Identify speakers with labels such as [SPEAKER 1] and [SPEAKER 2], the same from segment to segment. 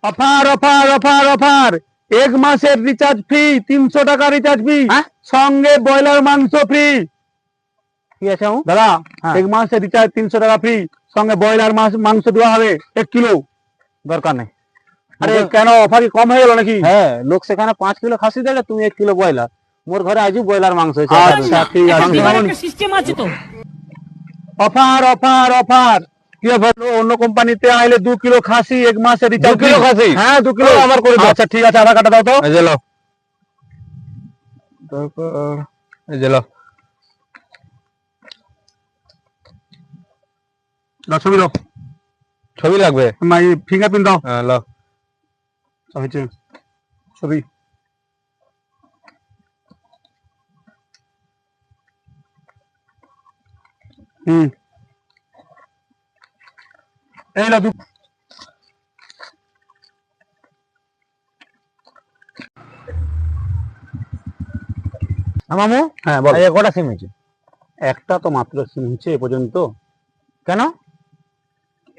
[SPEAKER 1] Offer offer offer offer, 1 মাসের recharge free, 300 টাকা recharge free, সঙ্গে ব্রয়লার মাংস ফ্রি।
[SPEAKER 2] ঠিক আছে
[SPEAKER 1] দাদা, 1 মাসের রিচার্জ 300 টাকা ফ্রি, সঙ্গে ব্রয়লার মাংস দেওয়া হবে 1 কিলো।
[SPEAKER 2] দরকার নেই।
[SPEAKER 1] আরে কেন, অফার কি কম হয়ে গেল নাকি?
[SPEAKER 2] হ্যাঁ, লোক সেখানে 5 কিলো খাসি দেবে, তুমি 1 কিলো ব্রয়লার। মোর ঘরে আজও ব্রয়লার মাংস হয়েছে।
[SPEAKER 1] আচ্ছা ঠিক আছে,
[SPEAKER 3] সিস্টেম আছে তো।
[SPEAKER 1] Offer offer offer. কি বললো, অন্য কোম্পানিতে আইলে 2 কিলো খাসি 1 মাসের রিচার্জ।
[SPEAKER 2] 2 কিলো খাসি?
[SPEAKER 1] হ্যাঁ 2 কিলো আমার করে দাও। আচ্ছা ঠিক আছে, আধার কার্ডটা দাও তো।
[SPEAKER 2] এই যে লাও, তারপর এই যে লাও।
[SPEAKER 1] দাও ছবি দাও।
[SPEAKER 2] ছবি লাগবে?
[SPEAKER 1] ফিঙ্গারপ্রিন্ট দাও।
[SPEAKER 2] হ্যাঁ লাও।
[SPEAKER 1] হয়েছে ছবি। এই নাও
[SPEAKER 2] মামু,
[SPEAKER 1] হ্যাঁ বল।
[SPEAKER 2] এই কটা সিম হয়েছে?
[SPEAKER 1] একটা তো মাত্র সিম হচ্ছে এ পর্যন্ত।
[SPEAKER 2] কেন?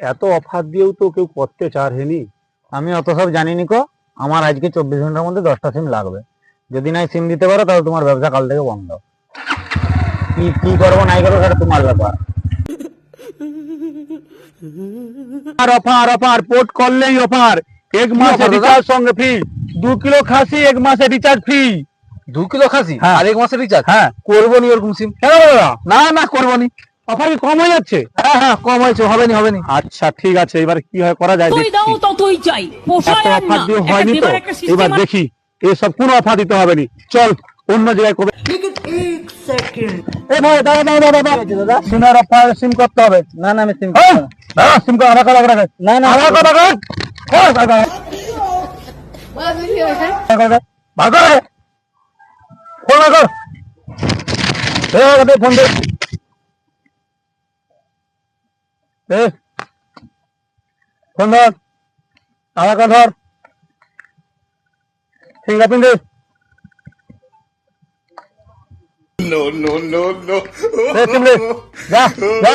[SPEAKER 1] এত অফার দিয়েও তো কেউ করতে চায়নি।
[SPEAKER 2] আমি অত সব জানিনি কো। আমার আজকে 24 ঘন্টার মধ্যে 10টা সিম লাগবে। যদি নাই সিম দিতে পারো তাহলে তোমার ব্যবসা কাল থেকে বন্ধ। কি করবো নাই করবো সেটা তোমার ব্যাপার।
[SPEAKER 1] আর অফার অফার, পোর্ট করলেই অফার। 1 মাসের রিচার্জ সঙ্গে ফ্রি, 2 কিলো খাসি 1 মাসের রিচার্জ ফ্রি।
[SPEAKER 2] 2 কিলো খাসি আর 1 মাসের রিচার্জ?
[SPEAKER 1] হ্যাঁ।
[SPEAKER 2] করবো নি ওরকম সিম।
[SPEAKER 1] কেন দাদা?
[SPEAKER 2] না না, করবো নি।
[SPEAKER 1] অফার কি কম হয়ে যাচ্ছে?
[SPEAKER 2] হ্যাঁ হ্যাঁ, কম হয়েছে, হবে নি হবে নি।
[SPEAKER 1] আচ্ছা ঠিক আছে, এবার কি হয় করা যায়
[SPEAKER 3] তুই
[SPEAKER 1] দেখি।
[SPEAKER 3] দাও ততই চাই, পোষায়
[SPEAKER 1] এত
[SPEAKER 3] আর
[SPEAKER 1] অফার
[SPEAKER 3] না।
[SPEAKER 1] দিয়ে
[SPEAKER 3] একটা
[SPEAKER 1] হয়নি তো,
[SPEAKER 3] দেবার একটা সিস্টেম
[SPEAKER 1] এবার দেখি এসব কোনো অফার দিতে হবে নি। চল অন্য জায়গায় করবে। এই ভাই দাদা দাদা দাদা দাদা, সিমের অফার সিম করতে হবে।
[SPEAKER 2] না না, আমি সিম
[SPEAKER 1] সিম কর, আধার কার্ড আধার কার্ড।
[SPEAKER 2] না না,
[SPEAKER 1] আধার কার্ড আধার কার্ড। ভাগ করে ফোন কর। ফোন দে। ফোন ধর, আধার কার্ড ধর, ফিঙ্গারপ্রিন্ট দে। যা যা।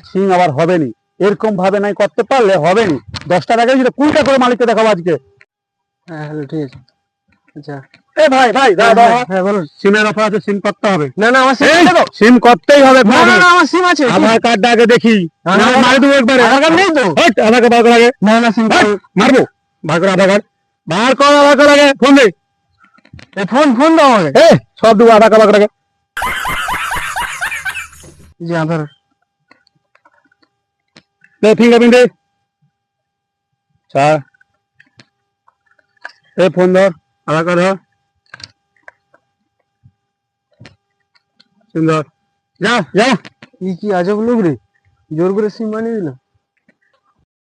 [SPEAKER 1] সিং আবার হবে নি, এরকম ভাবে নাই করতে পারলে হবে নি। 10টা টাকা যদি 20টা করে মালিককে দেখাবো আজকে।
[SPEAKER 2] হ্যাঁ ঠিক আছে। আচ্ছা
[SPEAKER 1] এ ভাই ভাই দাদা,
[SPEAKER 2] হ্যাঁ বলুন।
[SPEAKER 1] সিমের অফার আছে, সিম করতে হবে।
[SPEAKER 2] না না, আমার সিম
[SPEAKER 1] এই,
[SPEAKER 2] আছে তো।
[SPEAKER 1] সিম করতেই হবে।
[SPEAKER 2] না না না, আমার সিম আছে।
[SPEAKER 1] আধার কার্ডটা আগে দেখি। মার দেবো একবারে।
[SPEAKER 2] আধার কার্ড নেই তো?
[SPEAKER 1] আধার কার্ড বার করে আগে।
[SPEAKER 2] না না, সিম
[SPEAKER 1] মারবো। বার করে আধার কার্ড বার কর, আধার কার্ড আগে ফোন দে।
[SPEAKER 2] ফোন ফোন দাও আমাকে।
[SPEAKER 1] সব দেবো, আধার কার্ড বার করে আগে।
[SPEAKER 2] জি আধার।
[SPEAKER 1] ফিঙ্গারপ্রিন্ট দে। স্যার ফোন ধর, আধার কার্ড ধর, সিম ধর। যা যা।
[SPEAKER 2] কি আজব লোক রে, জোর করে সিম বানিয়ে দিল।